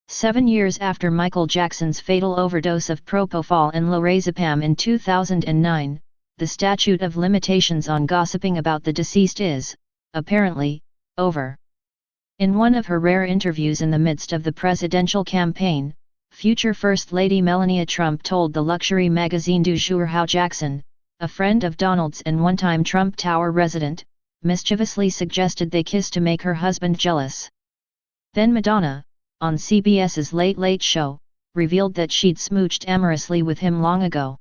7 years after Michael Jackson's fatal overdose of propofol and lorazepam in 2009, the statute of limitations on gossiping about the deceased is, apparently, over. In one of her rare interviews in the midst of the presidential campaign, future First Lady Melania Trump told the luxury magazine Du Jour how Jackson, a friend of Donald's and one-time Trump Tower resident, mischievously suggested they kiss to make her husband jealous. Then Madonna, on CBS's Late Late Show, revealed that she'd smooched amorously with him long ago.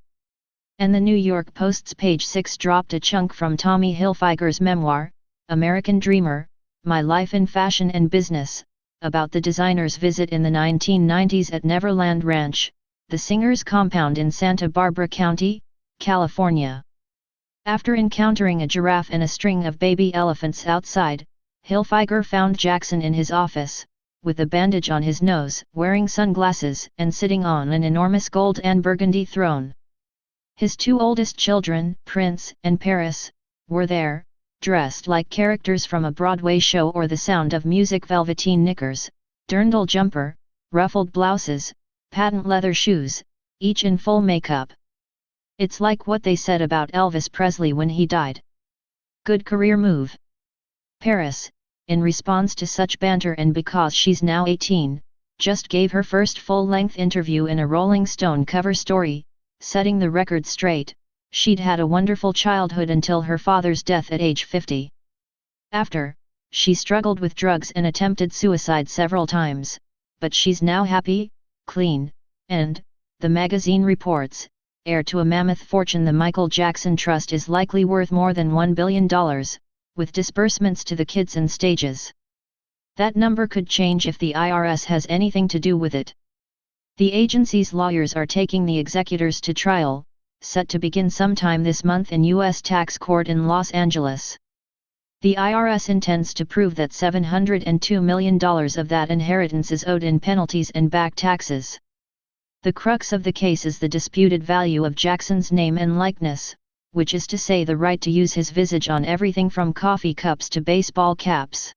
And the New York Post's page 6 dropped a chunk from Tommy Hilfiger's memoir, American Dreamer, My Life in Fashion and Business, about the designer's visit in the 1990s at Neverland Ranch, the singer's compound in Santa Barbara County, California. After encountering a giraffe and a string of baby elephants outside, Hilfiger found Jackson in his office, with a bandage on his nose, wearing sunglasses and sitting on an enormous gold and burgundy throne. His two oldest children, Prince and Paris, were there, dressed like characters from a Broadway show or The Sound of Music, velveteen knickers, dirndl jumper, ruffled blouses, patent leather shoes, each in full makeup. It's like what they said about Elvis Presley when he died. Good career move. Paris, in response to such banter and because she's now 18, just gave her first full-length interview in a Rolling Stone cover story, setting the record straight. She'd had a wonderful childhood until her father's death at age 50. After, she struggled with drugs and attempted suicide several times, but she's now happy, clean, and, the magazine reports, heir to a mammoth fortune. The Michael Jackson Trust is likely worth more than $1 billion, with disbursements to the kids and stages. That number could change if the IRS has anything to do with it. The agency's lawyers are taking the executors to trial, set to begin sometime this month in U.S. tax court in Los Angeles. The IRS intends to prove that $702 million of that inheritance is owed in penalties and back taxes. The crux of the case is the disputed value of Jackson's name and likeness, which is to say the right to use his visage on everything from coffee cups to baseball caps.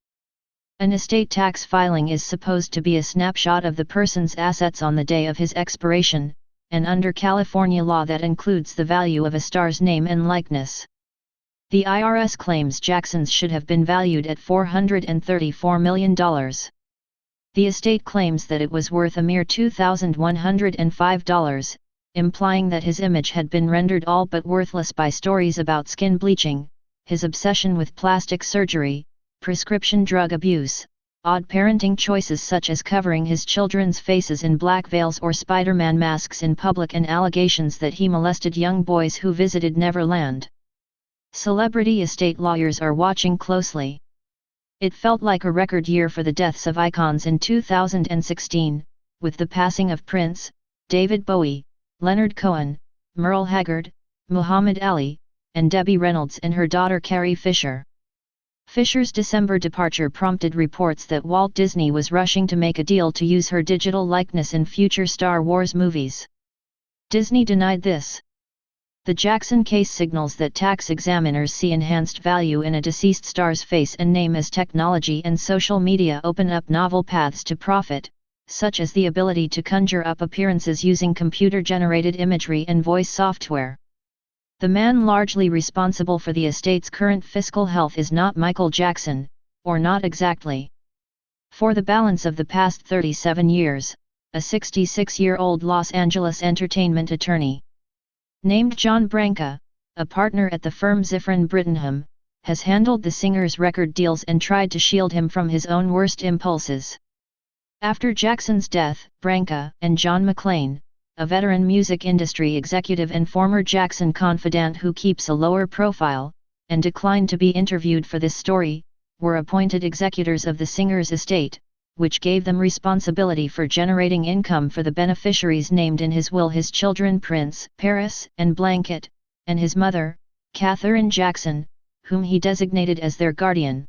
An estate tax filing is supposed to be a snapshot of the person's assets on the day of his expiration, and under California law that includes the value of a star's name and likeness. The IRS claims Jackson's should have been valued at $434 million. The estate claims that it was worth a mere $2,105, implying that his image had been rendered all but worthless by stories about skin bleaching, his obsession with plastic surgery, prescription drug abuse, odd parenting choices such as covering his children's faces in black veils or Spider-Man masks in public, and allegations that he molested young boys who visited Neverland. Celebrity estate lawyers are watching closely. It felt like a record year for the deaths of icons in 2016, with the passing of Prince, David Bowie, Leonard Cohen, Merle Haggard, Muhammad Ali, and Debbie Reynolds and her daughter Carrie Fisher. Fisher's December departure prompted reports that Walt Disney was rushing to make a deal to use her digital likeness in future Star Wars movies. Disney denied this. The Jackson case signals that tax examiners see enhanced value in a deceased star's face and name as technology and social media open up novel paths to profit, such as the ability to conjure up appearances using computer-generated imagery and voice software. The man largely responsible for the estate's current fiscal health is not Michael Jackson, or not exactly. For the balance of the past 37 years, a 66-year-old Los Angeles entertainment attorney, named John Branca, a partner at the firm Zifrin Brittenham, has handled the singer's record deals and tried to shield him from his own worst impulses. After Jackson's death, Branca and John McClain, a veteran music industry executive and former Jackson confidant who keeps a lower profile, and declined to be interviewed for this story, were appointed executors of the singer's estate, which gave them responsibility for generating income for the beneficiaries named in his will: his children Prince, Paris, and Blanket, and his mother, Katherine Jackson, whom he designated as their guardian.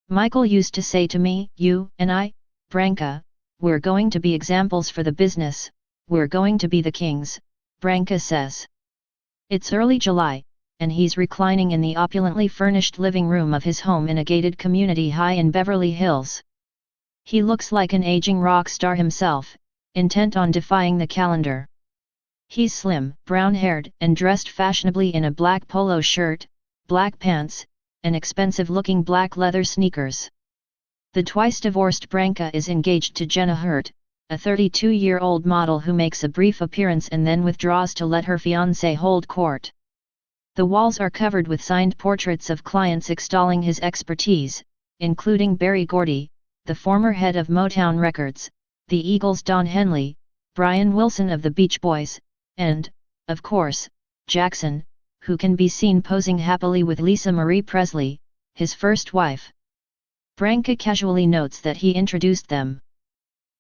Michael used to say to me, "You and I, Branca, we're going to be examples for the business. We're going to be the kings," Branca says. It's early July, and he's reclining in the opulently furnished living room of his home in a gated community high in Beverly Hills. He looks like an aging rock star himself, intent on defying the calendar. He's slim, brown-haired, and dressed fashionably in a black polo shirt, black pants, and expensive-looking black leather sneakers. The twice-divorced Branka is engaged to Jenna Hurt, a 32-year-old model who makes a brief appearance and then withdraws to let her fiancé hold court. The walls are covered with signed portraits of clients extolling his expertise, including Berry Gordy, the former head of Motown Records, the Eagles' Don Henley, Brian Wilson of the Beach Boys, and, of course, Jackson, who can be seen posing happily with Lisa Marie Presley, his first wife. Branka casually notes that he introduced them.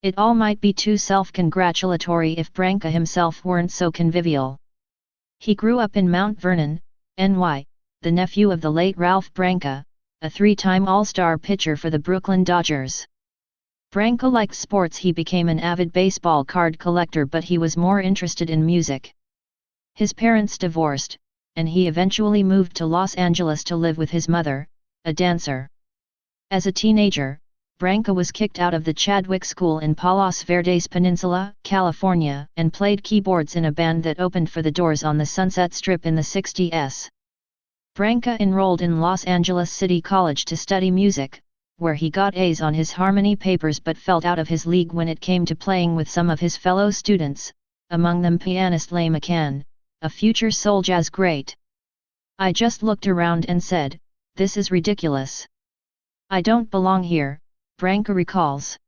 It all might be too self-congratulatory if Branka himself weren't so convivial. He grew up in Mount Vernon, NY, the nephew of the late Ralph Branka, a three-time All-Star pitcher for the Brooklyn Dodgers. Branka liked sports. He became an avid baseball card collector, but he was more interested in music. His parents divorced, and he eventually moved to Los Angeles to live with his mother, a dancer. As a teenager, Branka was kicked out of the Chadwick School in Palos Verdes Peninsula, California, and played keyboards in a band that opened for the Doors on the Sunset Strip in the 60s. Branka enrolled in Los Angeles City College to study music, where he got A's on his harmony papers but felt out of his league when it came to playing with some of his fellow students, among them pianist Leigh McCann, a future soul jazz great. "I just looked around and said, this is ridiculous. I don't belong here," Branka recalls.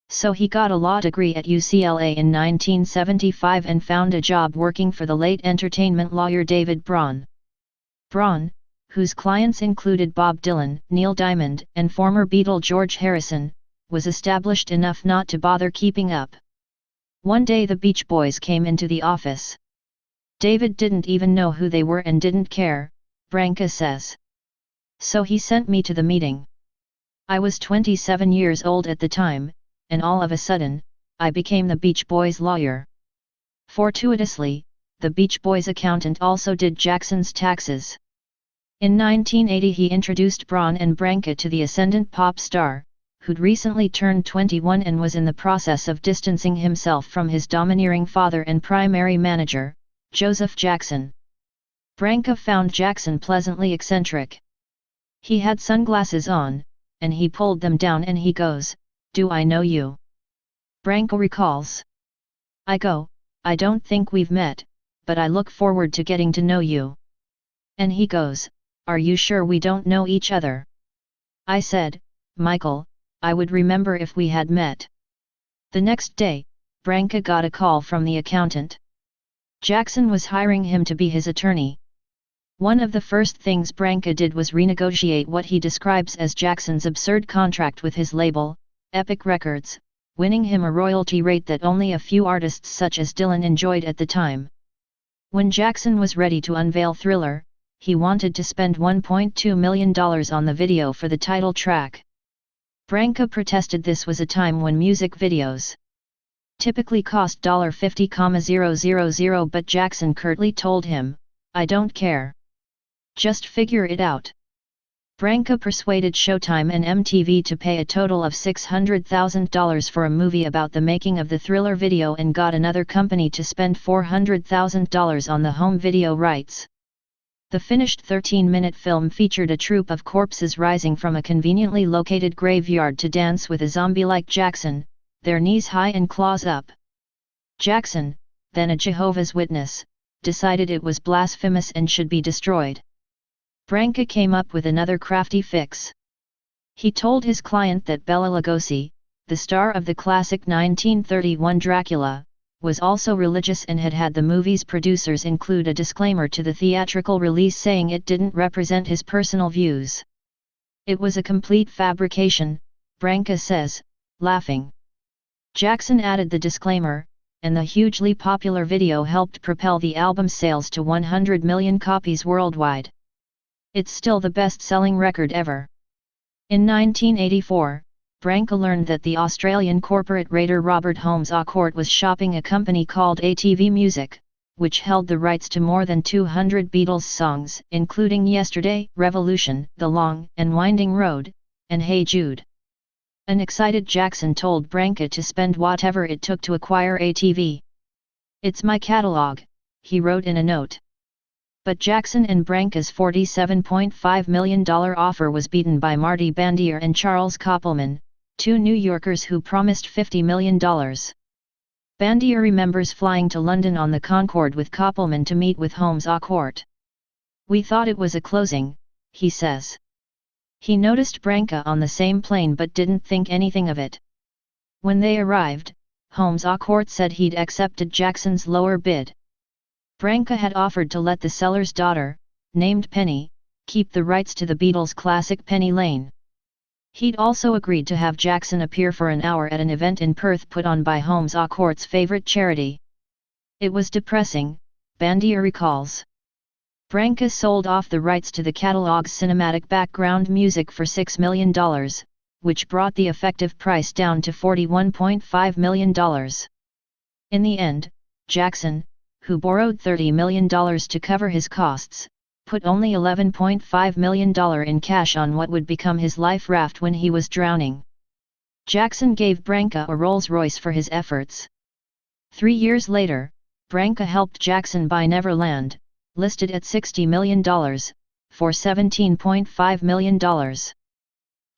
So he got a law degree at UCLA in 1975 and found a job working for the late entertainment lawyer David Braun. Braun, whose clients included Bob Dylan, Neil Diamond, and former Beatle George Harrison, was established enough not to bother keeping up. One day the Beach Boys came into the office. David didn't even know who they were and didn't care, Branka says. So he sent me to the meeting. I was 27 years old at the time, and all of a sudden, I became the Beach Boys' lawyer. Fortuitously, the Beach Boys' accountant also did Jackson's taxes. In 1980 he introduced Braun and Branka to the ascendant pop star, who'd recently turned 21 and was in the process of distancing himself from his domineering father and primary manager, Joseph Jackson. Branka found Jackson pleasantly eccentric. He had sunglasses on, and he pulled them down and he goes, "Do I know you?" Branka recalls. I go, "I don't think we've met, but I look forward to getting to know you." And he goes, "Are you sure we don't know each other?" I said, "Michael, I would remember if we had met." The next day, Branka got a call from the accountant. Jackson was hiring him to be his attorney. One of the first things Branka did was renegotiate what he describes as Jackson's absurd contract with his label, Epic Records, winning him a royalty rate that only a few artists such as Dylan enjoyed at the time. When Jackson was ready to unveil Thriller, he wanted to spend $1.2 million on the video for the title track. Branka protested this was a time when music videos typically cost $50,000, but Jackson curtly told him, "I don't care. Just figure it out." Branka persuaded Showtime and MTV to pay a total of $600,000 for a movie about the making of the Thriller video and got another company to spend $400,000 on the home video rights. The finished 13-minute film featured a troupe of corpses rising from a conveniently located graveyard to dance with a zombie-like Jackson, their knees high and claws up. Jackson, then a Jehovah's Witness, decided it was blasphemous and should be destroyed. Branka came up with another crafty fix. He told his client that Bela Lugosi, the star of the classic 1931 Dracula, was also religious and had had the movie's producers include a disclaimer to the theatrical release saying it didn't represent his personal views. It was a complete fabrication, Branka says, laughing. Jackson added the disclaimer, and the hugely popular video helped propel the album's sales to 100 million copies worldwide. It's still the best-selling record ever. In 1984, Branka learned that the Australian corporate raider Robert Holmes à Court was shopping a company called ATV Music, which held the rights to more than 200 Beatles songs, including Yesterday, Revolution, The Long and Winding Road, and Hey Jude. An excited Jackson told Branca to spend whatever it took to acquire ATV. "It's my catalog," he wrote in a note. But Jackson and Branca's $47.5 million offer was beaten by Marty Bandier and Charles Koppelman, two New Yorkers who promised $50 million. Bandier remembers flying to London on the Concorde with Koppelman to meet with Holmes à court. "We thought it was a closing," he says. He noticed Branca on the same plane but didn't think anything of it. When they arrived, Holmes à court said he'd accepted Jackson's lower bid. Branca had offered to let the seller's daughter, named Penny, keep the rights to the Beatles' classic Penny Lane. He'd also agreed to have Jackson appear for an hour at an event in Perth put on by Holmes à court's favorite charity. "It was depressing," Bandier recalls. Branca sold off the rights to the catalog's cinematic background music for $6 million, which brought the effective price down to $41.5 million. In the end, Jackson, who borrowed $30 million to cover his costs, put only $11.5 million in cash on what would become his life raft when he was drowning. Jackson gave Branca a Rolls-Royce for his efforts. 3 years later, Branca helped Jackson buy Neverland, listed at $60 million, for $17.5 million.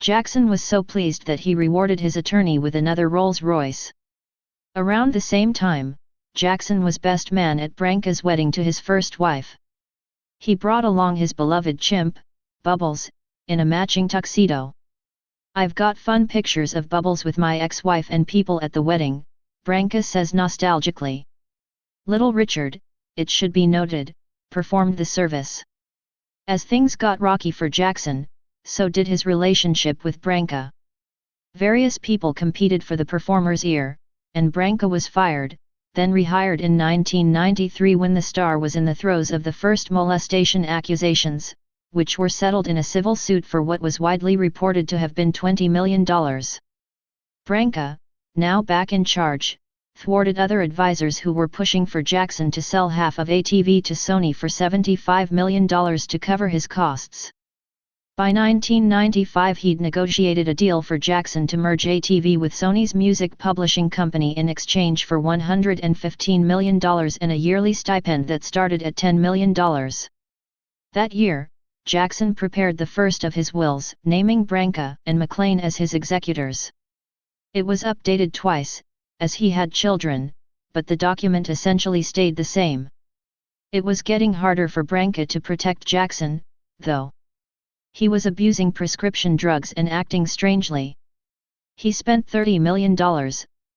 Jackson was so pleased that he rewarded his attorney with another Rolls-Royce. Around the same time, Jackson was best man at Branca's wedding to his first wife. He brought along his beloved chimp, Bubbles, in a matching tuxedo. "I've got fun pictures of Bubbles with my ex-wife and people at the wedding," Branca says nostalgically. Little Richard, it should be noted, performed the service. As things got rocky for Jackson, so did his relationship with Branca. Various people competed for the performer's ear, and Branca was fired, then rehired in 1993 when the star was in the throes of the first molestation accusations, which were settled in a civil suit for what was widely reported to have been $20 million. Branca, now back in charge, thwarted other advisors who were pushing for Jackson to sell half of ATV to Sony for $75 million to cover his costs. By 1995 he'd negotiated a deal for Jackson to merge ATV with Sony's music publishing company in exchange for $115 million and a yearly stipend that started at $10 million. That year, Jackson prepared the first of his wills, naming Branca and McLean as his executors. It was updated twice, as he had children, but the document essentially stayed the same. It was getting harder for Branca to protect Jackson, though. He was abusing prescription drugs and acting strangely. He spent $30 million,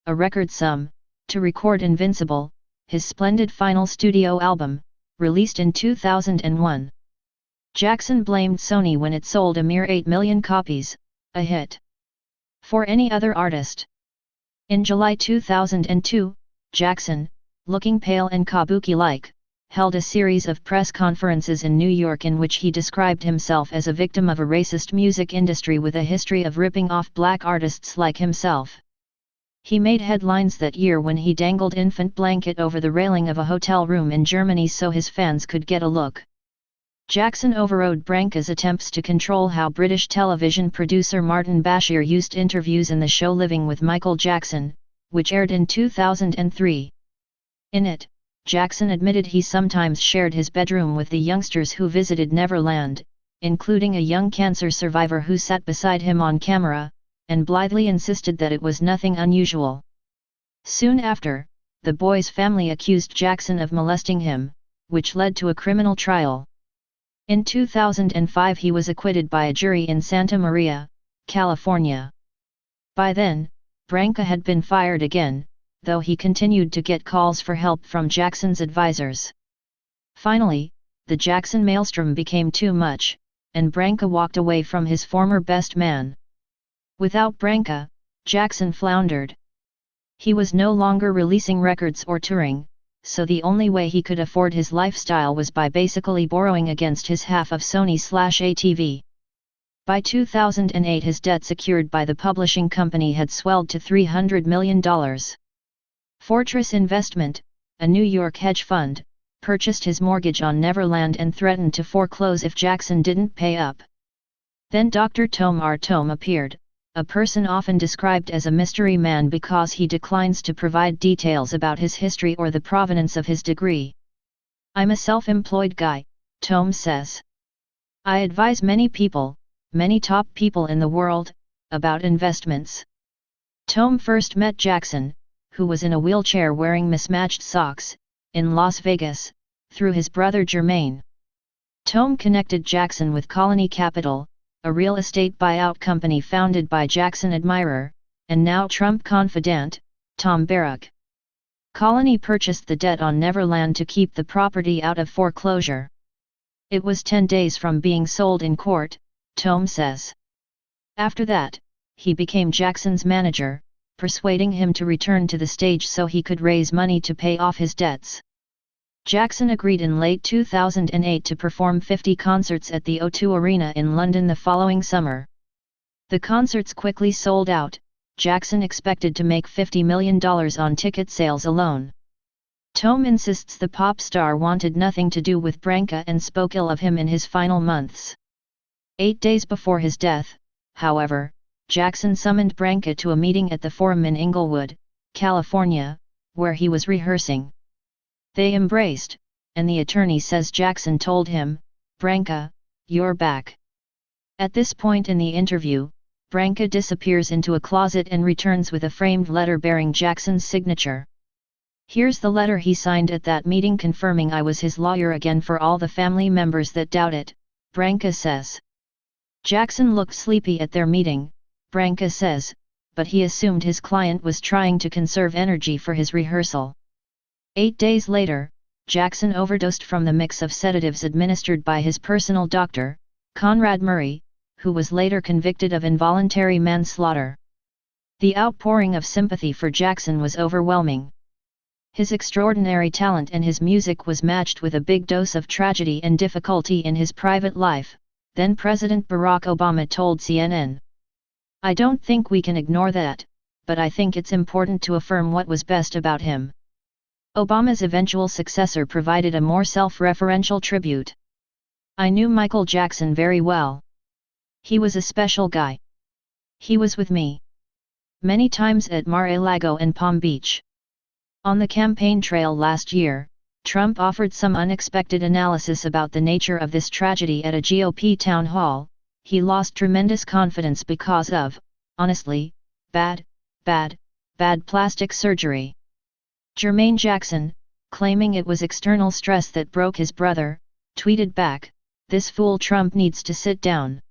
a record sum, to record Invincible, his splendid final studio album, released in 2001. Jackson blamed Sony when it sold a mere 8 million copies, a hit for any other artist. In July 2002, Jackson, looking pale and kabuki-like, held a series of press conferences in New York in which he described himself as a victim of a racist music industry with a history of ripping off black artists like himself. He made headlines that year when he dangled infant blanket over the railing of a hotel room in Germany so his fans could get a look. Jackson overrode Branca's attempts to control how British television producer Martin Bashir used interviews in the show Living with Michael Jackson, which aired in 2003. In it, Jackson admitted he sometimes shared his bedroom with the youngsters who visited Neverland, including a young cancer survivor who sat beside him on camera, and blithely insisted that it was nothing unusual. Soon after, the boy's family accused Jackson of molesting him, which led to a criminal trial. In 2005 he was acquitted by a jury in Santa Maria, California. By then, Branca had been fired again, though he continued to get calls for help from Jackson's advisors. Finally, the Jackson maelstrom became too much, and Branca walked away from his former best man. Without Branca, Jackson floundered. He was no longer releasing records or touring, so the only way he could afford his lifestyle was by basically borrowing against his half of Sony/ATV. By 2008 his debt secured by the publishing company had swelled to $300 million. Fortress Investment, a New York hedge fund, purchased his mortgage on Neverland and threatened to foreclose if Jackson didn't pay up. Then Dr. Tom R. Tom appeared, a person often described as a mystery man because he declines to provide details about his history or the provenance of his degree. I'm a self-employed guy, Tom says. I advise many people, many top people in the world, about investments. Tom first met Jackson, who was in a wheelchair wearing mismatched socks, in Las Vegas, through his brother Jermaine. Tom connected Jackson with Colony Capital, a real estate buyout company founded by Jackson admirer, and now Trump confidant, Tom Barrack. Colony purchased the debt on Neverland to keep the property out of foreclosure. It was 10 days from being sold in court, Tom says. After that, he became Jackson's manager, persuading him to return to the stage so he could raise money to pay off his debts. Jackson agreed in late 2008 to perform 50 concerts at the O2 Arena in London the following summer. The concerts quickly sold out. Jackson expected to make $50 million on ticket sales alone. Tom insists the pop star wanted nothing to do with Branca and spoke ill of him in his final months. 8 days before his death, however, Jackson summoned Branca to a meeting at the Forum in Inglewood, California, where he was rehearsing. They embraced, and the attorney says Jackson told him, "Branca, you're back." At this point in the interview, Branca disappears into a closet and returns with a framed letter bearing Jackson's signature. Here's the letter he signed at that meeting confirming I was his lawyer again for all the family members that doubt it, Branca says. Jackson looked sleepy at their meeting, Branca says, but he assumed his client was trying to conserve energy for his rehearsal. 8 days later, Jackson overdosed from the mix of sedatives administered by his personal doctor, Conrad Murray, who was later convicted of involuntary manslaughter. The outpouring of sympathy for Jackson was overwhelming. His extraordinary talent and his music was matched with a big dose of tragedy and difficulty in his private life, then President Barack Obama told CNN. I don't think we can ignore that, but I think it's important to affirm what was best about him. Obama's eventual successor provided a more self-referential tribute. I knew Michael Jackson very well. He was a special guy. He was with me many times at Mar-a-Lago and Palm Beach. On the campaign trail last year, Trump offered some unexpected analysis about the nature of this tragedy at a GOP town hall. He lost tremendous confidence because of, honestly, bad plastic surgery. Jermaine Jackson, claiming it was external stress that broke his brother, tweeted back, "This fool Trump needs to sit down."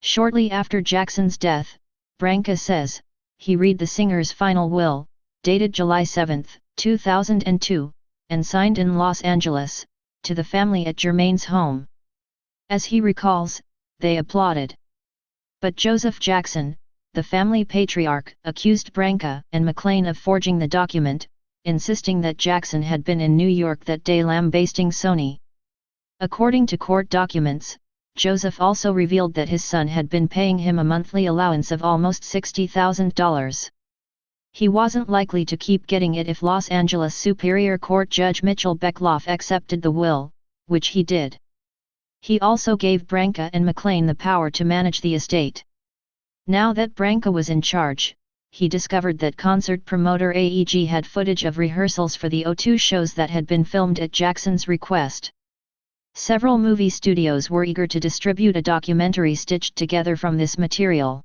Shortly after Jackson's death, Branca says, he read the singer's final will, dated July 7, 2002, and signed in Los Angeles, to the family at Jermaine's home. As he recalls, they applauded. But Joseph Jackson, the family patriarch, accused Branca and McClain of forging the document, insisting that Jackson had been in New York that day lambasting Sony. According to court documents, Joseph also revealed that his son had been paying him a monthly allowance of almost $60,000. He wasn't likely to keep getting it if Los Angeles Superior Court Judge Mitchell Beckloff accepted the will, which he did. He also gave Branca and McClain the power to manage the estate. Now that Branca was in charge, he discovered that concert promoter AEG had footage of rehearsals for the O2 shows that had been filmed at Jackson's request. Several movie studios were eager to distribute a documentary stitched together from this material.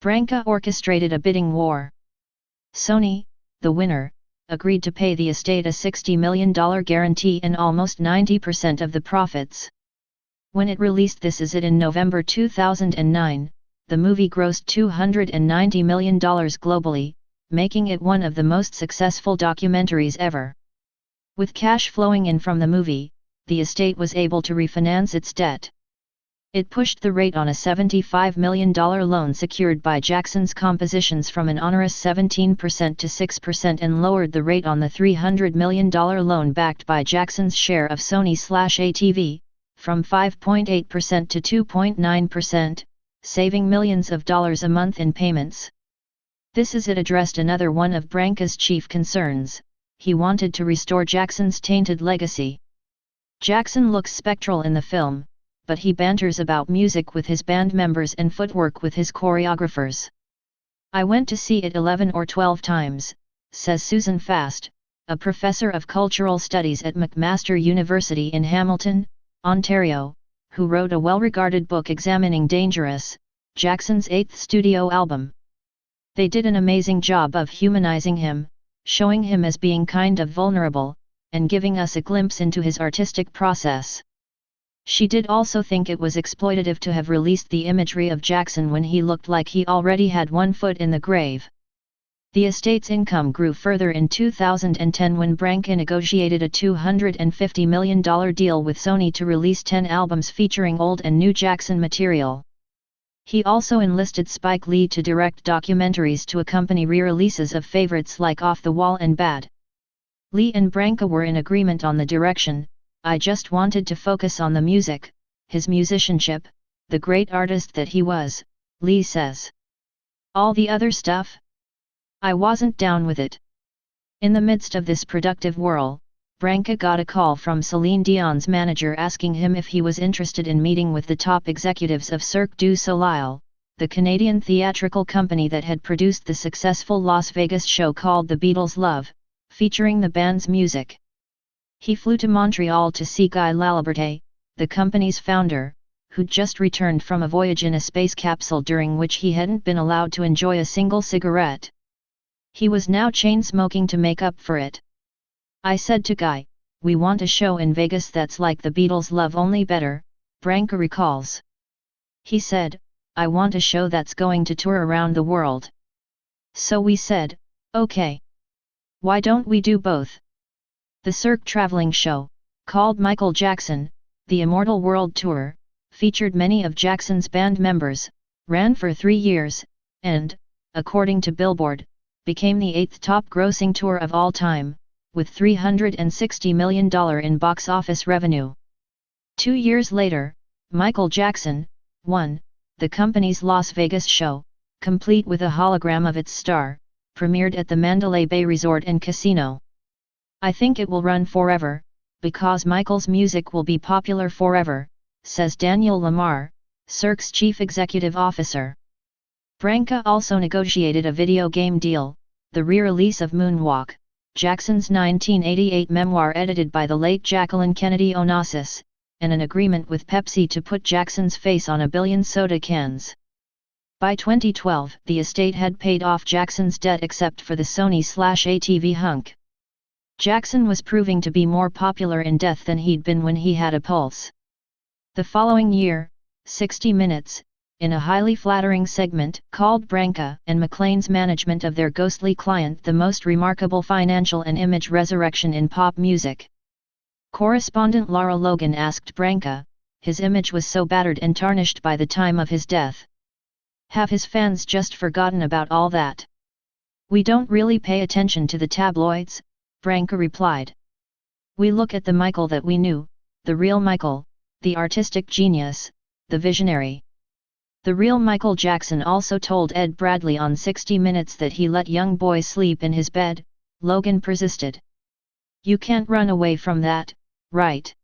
Branca orchestrated a bidding war. Sony, the winner, agreed to pay the estate a $60 million guarantee and almost 90% of the profits. When it released This Is It in November 2009, the movie grossed $290 million globally, making it one of the most successful documentaries ever. With cash flowing in from the movie, the estate was able to refinance its debt. It pushed the rate on a $75 million loan secured by Jackson's compositions from an onerous 17% to 6% and lowered the rate on the $300 million loan backed by Jackson's share of Sony/ATV, from 5.8% to 2.9%, saving millions of dollars a month in payments. This Is It addressed another one of Branca's chief concerns. He wanted to restore Jackson's tainted legacy. Jackson looks spectral in the film, but he banters about music with his band members and footwork with his choreographers. I went to see it 11 or 12 times, says Susan Fast, a professor of cultural studies at McMaster University in Hamilton, Ontario, who wrote a well-regarded book examining Dangerous, Jackson's 8th studio album. They did an amazing job of humanizing him, showing him as being kind of vulnerable, and giving us a glimpse into his artistic process. She did also think it was exploitative to have released the imagery of Jackson when he looked like he already had one foot in the grave. The estate's income grew further in 2010 when Branca negotiated a $250 million deal with Sony to release 10 albums featuring old and new Jackson material. He also enlisted Spike Lee to direct documentaries to accompany re-releases of favorites like Off the Wall and Bad. Lee and Branca were in agreement on the direction. I just wanted to focus on the music, his musicianship, the great artist that he was, Lee says. All the other stuff? I wasn't down with it. In the midst of this productive whirl, Branca got a call from Celine Dion's manager asking him if he was interested in meeting with the top executives of Cirque du Soleil, the Canadian theatrical company that had produced the successful Las Vegas show called The Beatles' Love, featuring the band's music. He flew to Montreal to see Guy Laliberté, the company's founder, who'd just returned from a voyage in a space capsule during which he hadn't been allowed to enjoy a single cigarette. He was now chain-smoking to make up for it. I said to Guy, "We want a show in Vegas that's like the Beatles' Love only better," Branca recalls. He said, "I want a show that's going to tour around the world." So we said, "Okay. Why don't we do both?" The Cirque traveling show, called Michael Jackson, The Immortal World Tour, featured many of Jackson's band members, ran for 3 years, and, according to Billboard, became the 8th top-grossing tour of all time, with $360 million in box office revenue. 2 years later, Michael Jackson won the company's Las Vegas show, complete with a hologram of its star, premiered at the Mandalay Bay Resort and Casino. "I think it will run forever, because Michael's music will be popular forever," says Daniel Lamar, Cirque's chief executive officer. Branca also negotiated a video game deal, the re-release of Moonwalk, Jackson's 1988 memoir edited by the late Jacqueline Kennedy Onassis, and an agreement with Pepsi to put Jackson's face on 1 billion soda cans. By 2012, the estate had paid off Jackson's debt except for the Sony/ATV hunk. Jackson was proving to be more popular in death than he'd been when he had a pulse. The following year, 60 Minutes, in a highly flattering segment, called Branca and McClain's management of their ghostly client the most remarkable financial and image resurrection in pop music. Correspondent Laura Logan asked Branca, "His image was so battered and tarnished by the time of his death. Have his fans just forgotten about all that?" "We don't really pay attention to the tabloids," Branca replied. "We look at the Michael that we knew, the real Michael, the artistic genius, the visionary." The real Michael Jackson also told Ed Bradley on 60 Minutes that he let young boys sleep in his bed. Logan persisted. "You can't run away from that, right?"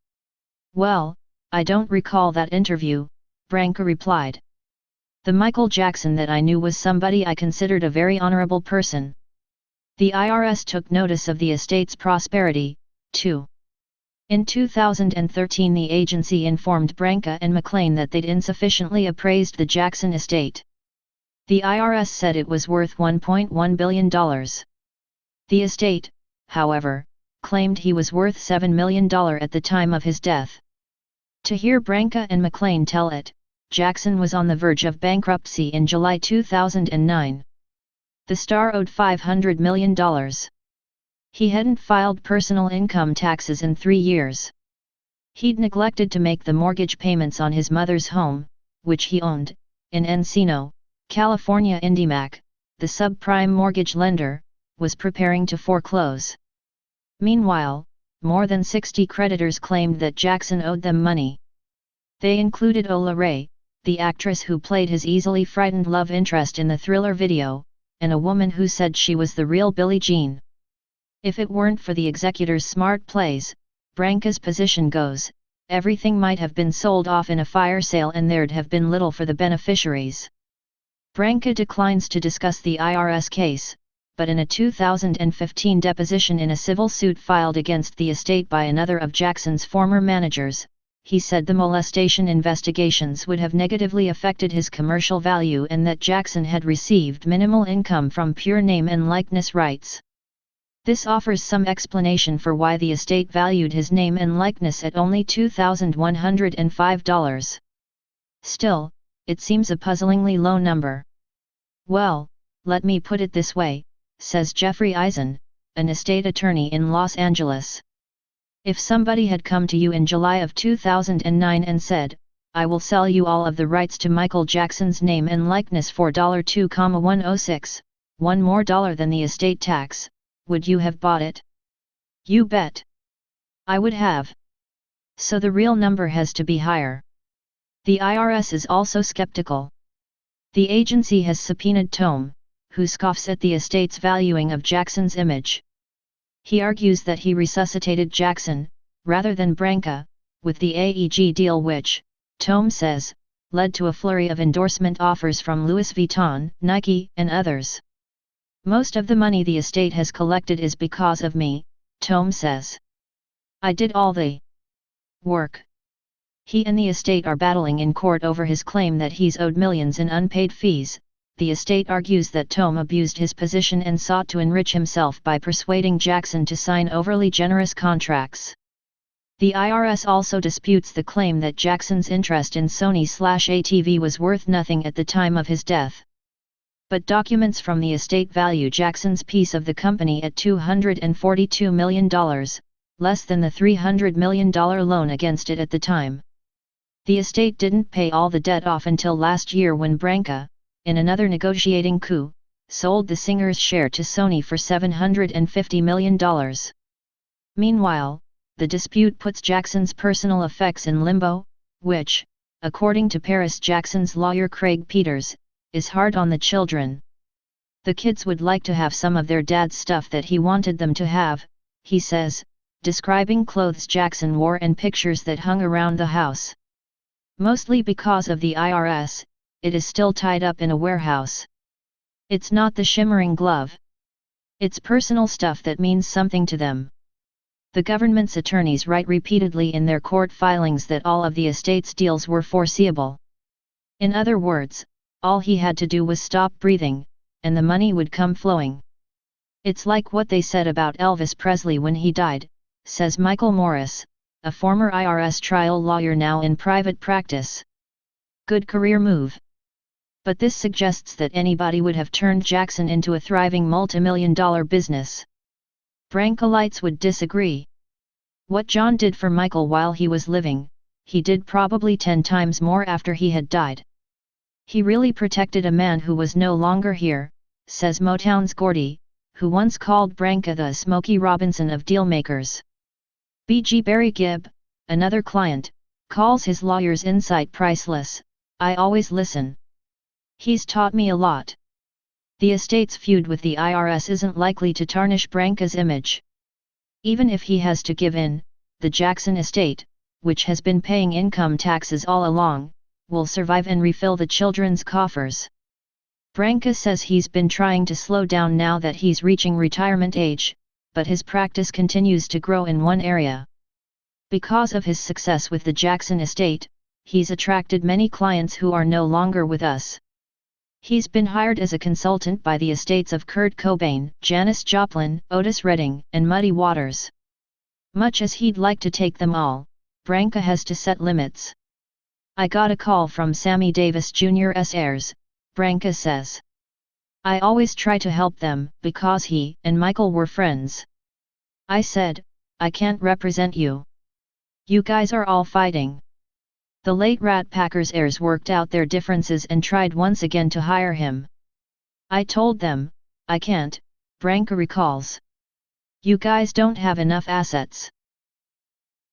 "Well, I don't recall that interview," Branca replied. "The Michael Jackson that I knew was somebody I considered a very honorable person." The IRS took notice of the estate's prosperity, too. In 2013 the agency informed Branca and McClain that they'd insufficiently appraised the Jackson estate. The IRS said it was worth $1.1 billion. The estate, however, claimed he was worth $7 million at the time of his death. To hear Branca and McClain tell it, Jackson was on the verge of bankruptcy in July 2009. The star owed $500 million. He hadn't filed personal income taxes in 3 years. He'd neglected to make the mortgage payments on his mother's home, which he owned, in Encino, California. IndyMac, the subprime mortgage lender, was preparing to foreclose. Meanwhile, more than 60 creditors claimed that Jackson owed them money. They included Ola Ray, the actress who played his easily frightened love interest in the Thriller video, and a woman who said she was the real Billie Jean. If it weren't for the executors' smart plays, Branca's position goes, everything might have been sold off in a fire sale and there'd have been little for the beneficiaries. Branca declines to discuss the IRS case, but in a 2015 deposition in a civil suit filed against the estate by another of Jackson's former managers, he said the molestation investigations would have negatively affected his commercial value and that Jackson had received minimal income from pure name and likeness rights. This offers some explanation for why the estate valued his name and likeness at only $2,105. Still, it seems a puzzlingly low number. Well, let me put it this way, says Jeffrey Eisen, an estate attorney in Los Angeles. If somebody had come to you in July of 2009 and said, I will sell you all of the rights to Michael Jackson's name and likeness for $2,106, one more dollar than the estate tax, would you have bought it? You bet. I would have. So the real number has to be higher. The IRS is also skeptical. The agency has subpoenaed Tome, who scoffs at the estate's valuing of Jackson's image. He argues that he resuscitated Jackson, rather than Branca, with the AEG deal which, Tome says, led to a flurry of endorsement offers from Louis Vuitton, Nike, and others. Most of the money the estate has collected is because of me, Tome says. I did all the work. He and the estate are battling in court over his claim that he's owed millions in unpaid fees. The estate argues that Tome abused his position and sought to enrich himself by persuading Jackson to sign overly generous contracts. The IRS also disputes the claim that Jackson's interest in Sony/ATV was worth nothing at the time of his death. But documents from the estate value Jackson's piece of the company at $242 million, less than the $300 million loan against it at the time. The estate didn't pay all the debt off until last year when Branca, in another negotiating coup, sold the singer's share to Sony for $750 million. Meanwhile, the dispute puts Jackson's personal effects in limbo, which, according to Paris Jackson's lawyer Craig Peters, is hard on the children. The kids would like to have some of their dad's stuff that he wanted them to have, he says, describing clothes Jackson wore and pictures that hung around the house. Mostly because of the IRS, it is still tied up in a warehouse. It's not the shimmering glove. It's personal stuff that means something to them. The government's attorneys write repeatedly in their court filings that all of the estate's deals were foreseeable. In other words, all he had to do was stop breathing, and the money would come flowing. It's like what they said about Elvis Presley when he died, says Michael Morris, a former IRS trial lawyer now in private practice. Good career move. But this suggests that anybody would have turned Jackson into a thriving multimillion-dollar business. Brancalites would disagree. What John did for Michael while he was living, he did probably 10 times more after he had died. He really protected a man who was no longer here, says Motown's Gordy, who once called Branca the Smokey Robinson of dealmakers. B.G. Barry Gibb, another client, calls his lawyer's insight priceless. I always listen. He's taught me a lot. The estate's feud with the IRS isn't likely to tarnish Branca's image. Even if he has to give in, the Jackson estate, which has been paying income taxes all along, will survive and refill the children's coffers. Branca says he's been trying to slow down now that he's reaching retirement age, but his practice continues to grow in one area. Because of his success with the Jackson estate, he's attracted many clients who are no longer with us. He's been hired as a consultant by the estates of Kurt Cobain, Janis Joplin, Otis Redding, and Muddy Waters. Much as he'd like to take them all, Branca has to set limits. I got a call from Sammy Davis Jr.'s heirs, Branca says. I always try to help them because he and Michael were friends. I said, I can't represent you. You guys are all fighting. The late Rat Packer's heirs worked out their differences and tried once again to hire him. I told them, I can't, Branca recalls. You guys don't have enough assets.